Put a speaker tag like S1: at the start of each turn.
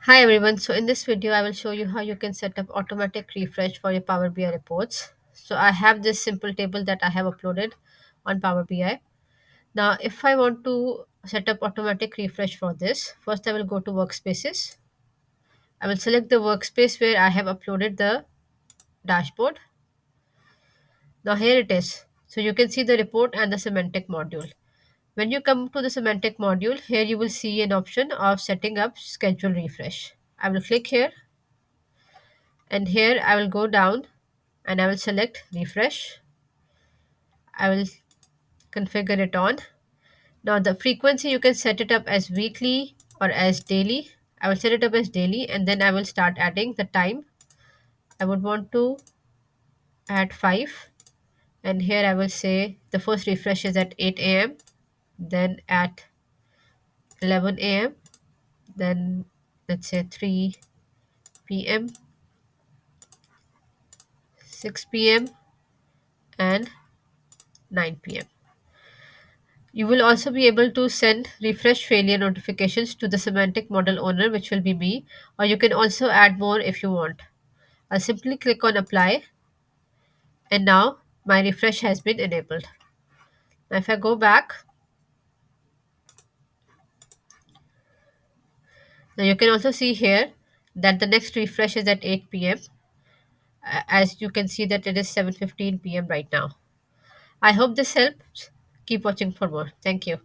S1: Hi everyone, so in this video I will show you how you can set up automatic refresh for your Power BI reports. So I have this simple table that I have uploaded on Power BI. Now if I want to set up automatic refresh for this, first I will go to workspaces. I will select the workspace where I have uploaded the dashboard. Now here it is. So you can see the report and the semantic module. When you come to the semantic module, here you will see an option of setting up schedule refresh. I will click here and here I will go down and I will select refresh. I will configure it on. Now the frequency you can set it up as weekly or as daily. I will set it up as daily and then I will start adding the time. I would want to add 5 and here I will say the first refresh is at 8 a.m. then at 11 a.m. then let's say 3 p.m., 6 p.m. and 9 p.m. You will also be able to send refresh failure notifications to the semantic model owner, which will be me, or you can also add more if you want. I'll simply click on apply, and now my refresh has been enabled. Now, if I go back, now you can also see here that the next refresh is at 8 p.m. As you can see that it is 7:15 p.m. right now. I hope this helps. Keep watching for more. Thank you.